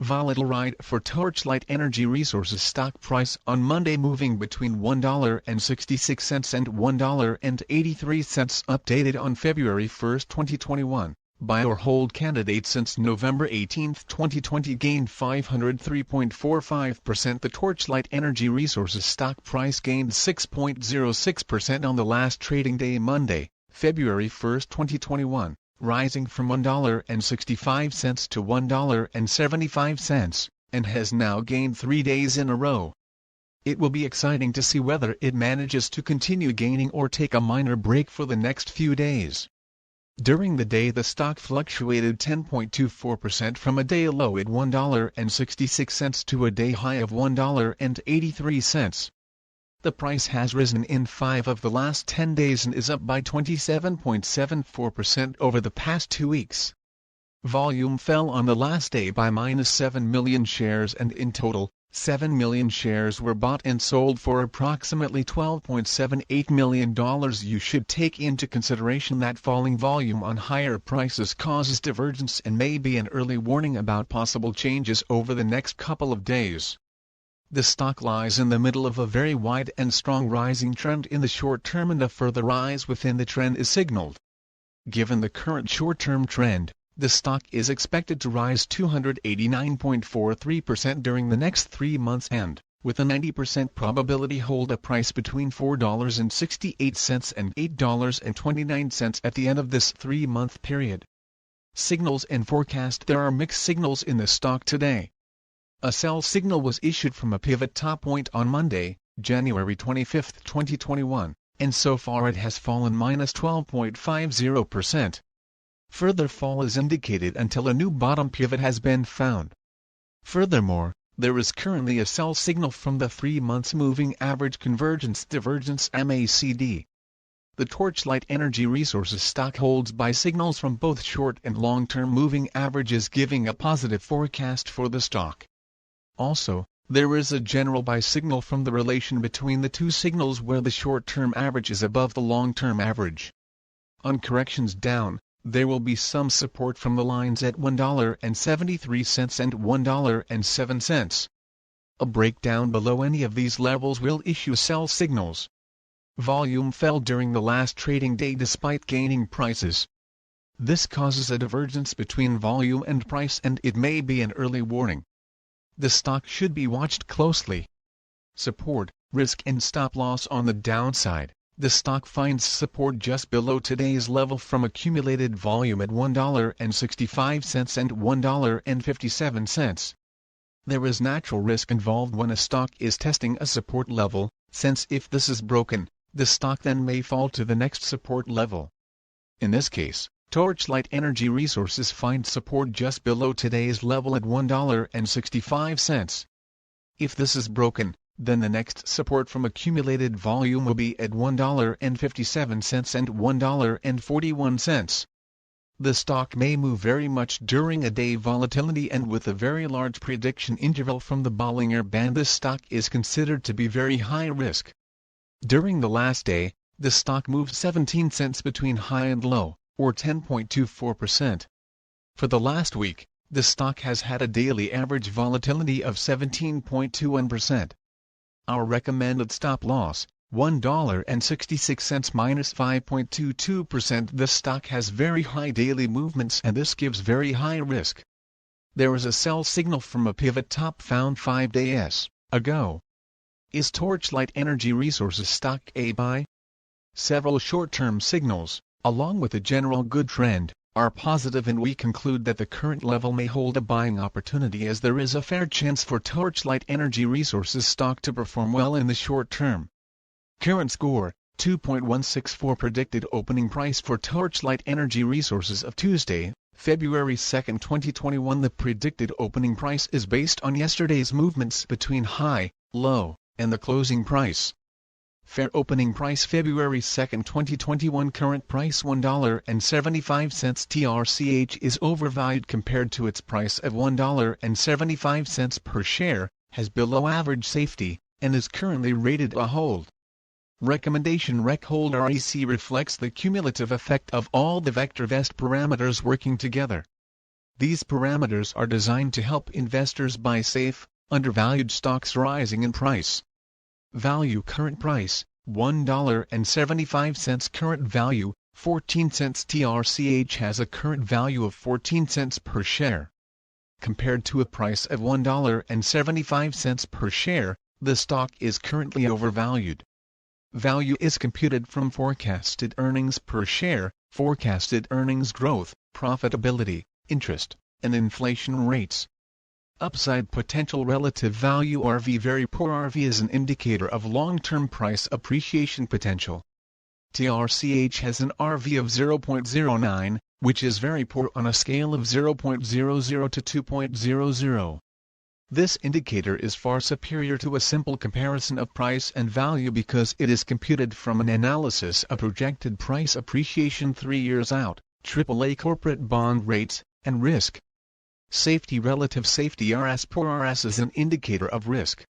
Volatile ride for Torchlight Energy Resources stock price on Monday, moving between $1.66 and $1.83, updated on February 1, 2021. Buy or hold candidate since November 18, 2020 gained 503.45%. The Torchlight Energy Resources stock price gained 6.06% on the last trading day, Monday, February 1, 2021. Rising from $1.65 to $1.75, and has now gained 3 days in a row. It will be exciting to see whether it manages to continue gaining or take a minor break for the next few days. During the day, the stock fluctuated 10.24% from a day low at $1.66 to a day high of $1.83. The price has risen in 5 of the last 10 days and is up by 27.74% over the past 2 weeks. Volume fell on the last day by -7 million shares, and in total, 7 million shares were bought and sold for approximately $12.78 million. You should take into consideration that falling volume on higher prices causes divergence and may be an early warning about possible changes over the next couple of days. The stock lies in the middle of a very wide and strong rising trend in the short term, and a further rise within the trend is signaled. Given the current short-term trend, the stock is expected to rise 289.43% during the next 3 months and, with a 90% probability, hold a price between $4.68 and $8.29 at the end of this 3-month period. Signals and forecast. There are mixed signals in the stock today. A sell signal was issued from a pivot top point on Monday, January 25, 2021, and so far it has fallen -12.50%. Further fall is indicated until a new bottom pivot has been found. Furthermore, there is currently a sell signal from the 3 months moving average convergence divergence MACD. The Torchlight Energy Resources stock holds buy signals from both short and long-term moving averages, giving a positive forecast for the stock. Also, there is a general buy signal from the relation between the two signals, where the short-term average is above the long-term average. On corrections down, there will be some support from the lines at $1.73 and $1.07. A breakdown below any of these levels will issue sell signals. Volume fell during the last trading day despite gaining prices. This causes a divergence between volume and price, and it may be an early warning. The stock should be watched closely. Support, risk and stop loss. On the downside, the stock finds support just below today's level from accumulated volume at $1.65 and $1.57. There is natural risk involved when a stock is testing a support level, since if this is broken, the stock then may fall to the next support level. In this case, Torchlight Energy Resources finds support just below today's level at $1.65. If this is broken, then the next support from accumulated volume will be at $1.57 and $1.41. The stock may move very much during a day volatility, and with a very large prediction interval from the Bollinger Band, this stock is considered to be very high risk. During the last day, the stock moved 17 cents between high and low, or 10.24%. For the last week, the stock has had a daily average volatility of 17.21%. Our recommended stop loss, $1.66 -5.22%. This stock has very high daily movements, and this gives very high risk. There is a sell signal from a pivot top found 5 days ago. Is Torchlight Energy Resources stock a buy? Several short-term signals, along with a general good trend, are positive, and we conclude that the current level may hold a buying opportunity, as there is a fair chance for Torchlight Energy Resources stock to perform well in the short term. Current score, 2.164. Predicted opening price for Torchlight Energy Resources of Tuesday, February 2, 2021. The predicted opening price is based on yesterday's movements between high, low, and the closing price. Fair opening price February 2, 2021. Current price $1.75. TRCH is overvalued compared to its price of $1.75 per share, has below average safety, and is currently rated a hold. Recommendation: Rec hold. REC reflects the cumulative effect of all the vector vest parameters working together. These parameters are designed to help investors buy safe, undervalued stocks rising in price. Value: current price, $1.75. Current value, 14 cents. TRCH has a current value of 14 cents per share. Compared to a price of $1.75 per share, the stock is currently overvalued. Value is computed from forecasted earnings per share, forecasted earnings growth, profitability, interest, and inflation rates. Upside potential: relative value RV. Very poor RV is an indicator of long-term price appreciation potential. TRCH has an RV of 0.09, which is very poor on a scale of 0.00 to 2.00. This indicator is far superior to a simple comparison of price and value because it is computed from an analysis of projected price appreciation 3 years out, AAA corporate bond rates, and risk. Safety: relative safety RS. Poor RS is an indicator of risk.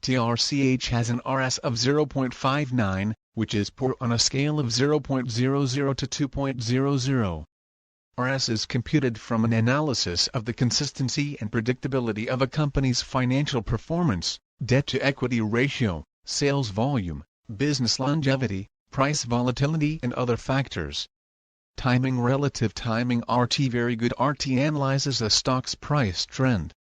TRCH has an RS of 0.59, which is poor on a scale of 0.00 to 2.00. RS is computed from an analysis of the consistency and predictability of a company's financial performance, debt-to-equity ratio, sales volume, business longevity, price volatility and other factors. Timing: relative timing RT. Very good RT analyzes a stock's price trend.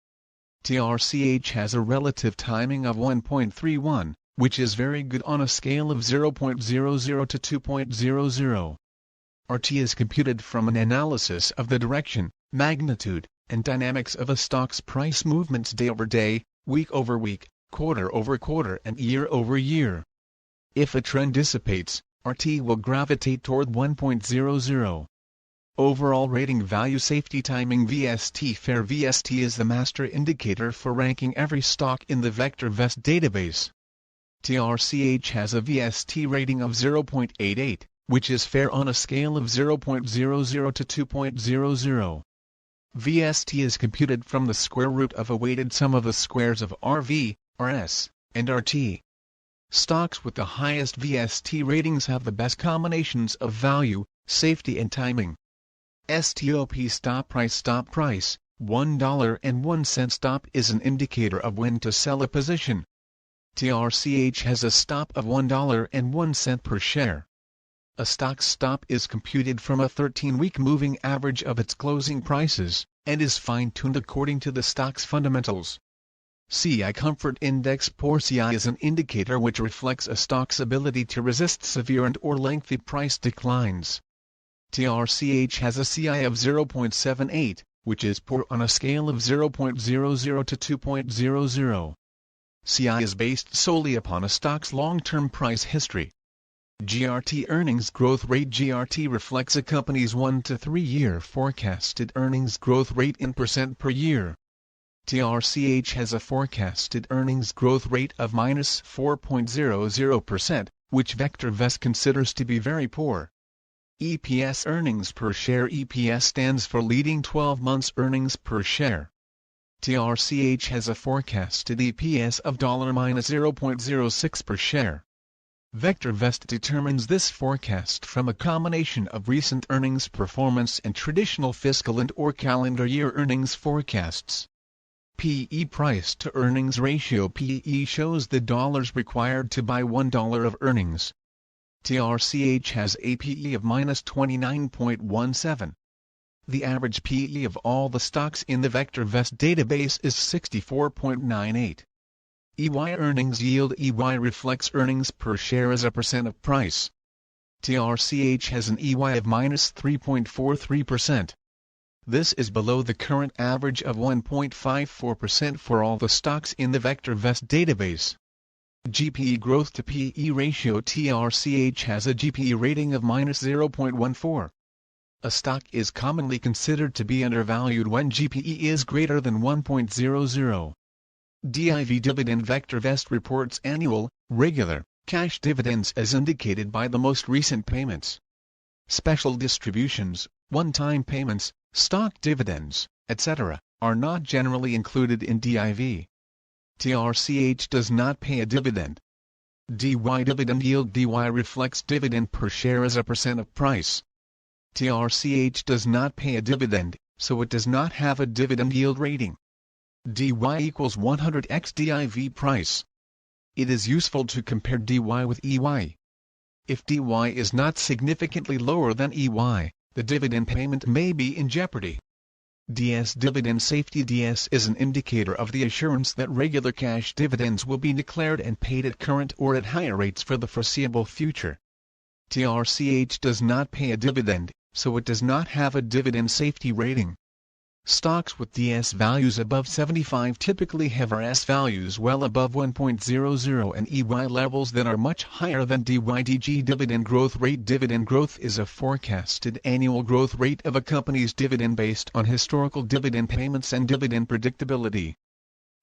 TRCH has a relative timing of 1.31, which is very good on a scale of 0.00 to 2.00. RT is computed from an analysis of the direction, magnitude, and dynamics of a stock's price movements day over day, week over week, quarter over quarter and year over year. If a trend dissipates, RT will gravitate toward 1.00. Overall rating value. Safety timing VST. Fair VST is the master indicator for ranking every stock in the VectorVest database. TRCH has a VST rating of 0.88. which is fair on a scale of 0.00 to 2.00. VST is computed from the square root of a weighted sum of the squares of RV, RS, and RT. Stocks with the highest VST ratings have the best combinations of value, safety and timing. STOP. Stop price. Stop price, $1.01. Stop is an indicator of when to sell a position. TRCH has a stop of $1.01 per share. A stock's stop is computed from a 13-week moving average of its closing prices, and is fine-tuned according to the stock's fundamentals. CI Comfort Index. Poor CI is an indicator which reflects a stock's ability to resist severe and/or lengthy price declines. TRCH has a CI of 0.78, which is poor on a scale of 0.00 to 2.00. CI is based solely upon a stock's long-term price history. GRT earnings growth rate. GRT reflects a company's 1 to 3 year forecasted earnings growth rate in percent per year. TRCH has a forecasted earnings growth rate of -4.00%, which VectorVest considers to be very poor. EPS. Earnings per share. EPS stands for leading 12 months earnings per share. TRCH has a forecasted EPS of -0.06 per share. VectorVest determines this forecast from a combination of recent earnings performance and traditional fiscal and/or calendar year earnings forecasts. PE. Price to earnings ratio. PE shows the dollars required to buy $1 of earnings. TRCH has a PE of -29.17. The average PE of all the stocks in the VectorVest database is 64.98. EY. Earnings yield. EY reflects earnings per share as a percent of price. TRCH has an EY of -3.43%. This is below the current average of 1.54% for all the stocks in the VectorVest database. GPE. Growth to PE ratio. TRCH has a GPE rating of -0.14. A stock is commonly considered to be undervalued when GPE is greater than 1.00. DIV. Dividend. VectorVest reports annual, regular, cash dividends as indicated by the most recent payments. Special distributions, one-time payments, stock dividends, etc., are not generally included in DIV. TRCH does not pay a dividend. DY. Dividend yield. DY reflects dividend per share as a percent of price. TRCH does not pay a dividend, so it does not have a dividend yield rating. DY equals 100x DIV price. It is useful to compare DY with EY. If DY is not significantly lower than EY, the dividend payment may be in jeopardy. DS dividend safety. DS is an indicator of the assurance that regular cash dividends will be declared and paid at current or at higher rates for the foreseeable future. TRCH does not pay a dividend, so it does not have a dividend safety rating. Stocks with DS values above 75 typically have RS values well above 1.00 and EY levels that are much higher than DYDG. Dividend growth rate. Dividend growth is a forecasted annual growth rate of a company's dividend based on historical dividend payments and dividend predictability.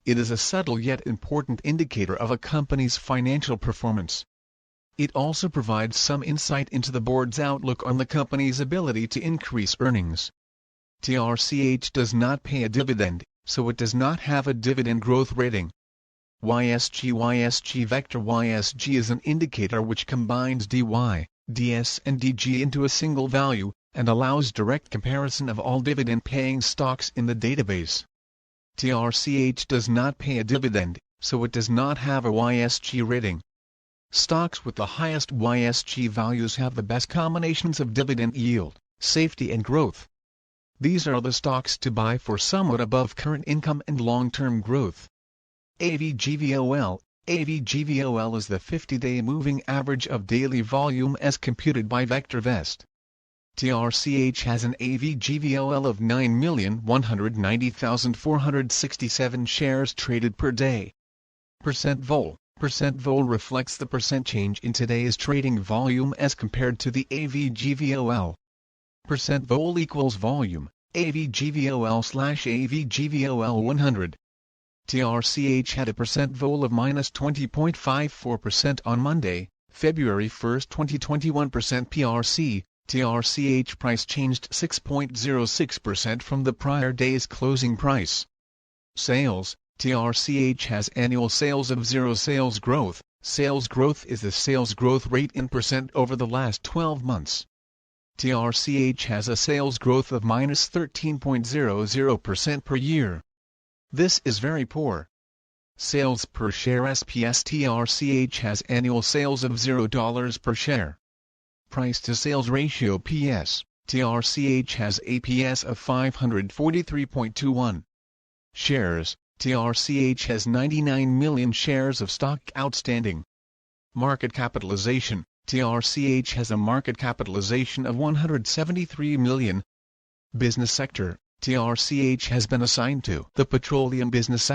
It is a subtle yet important indicator of a company's financial performance. It also provides some insight into the board's outlook on the company's ability to increase earnings. TRCH does not pay a dividend, so it does not have a dividend growth rating. YSG vector. YSG is an indicator which combines DY, DS and DG into a single value, and allows direct comparison of all dividend-paying stocks in the database. TRCH does not pay a dividend, so it does not have a YSG rating. Stocks with the highest YSG values have the best combinations of dividend yield, safety and growth. These are the stocks to buy for somewhat above current income and long-term growth. AVGVOL. AVGVOL is the 50-day moving average of daily volume as computed by VectorVest. TRCH has an AVGVOL of 9,190,467 shares traded per day. Percent vol. Percent vol reflects the percent change in today's trading volume as compared to the AVGVOL. Percent vol equals volume, AVGVOL/AVGVOL 100. TRCH had a percent vol of -20.54% on Monday, February 1, 2021. PRC, TRCH price changed 6.06% from the prior day's closing price. Sales, TRCH has annual sales of 0. Sales growth. Sales growth is the sales growth rate in percent over the last 12 months. TRCH has a sales growth of -13.00% per year. This is very poor. Sales per share. SPS. TRCH has annual sales of $0 per share. Price to sales ratio. PS. TRCH has APS of 543.21. Shares. TRCH has 99 million shares of stock outstanding. Market capitalization. TRCH has a market capitalization of 173 million. Business sector. TRCH has been assigned to the petroleum business sector.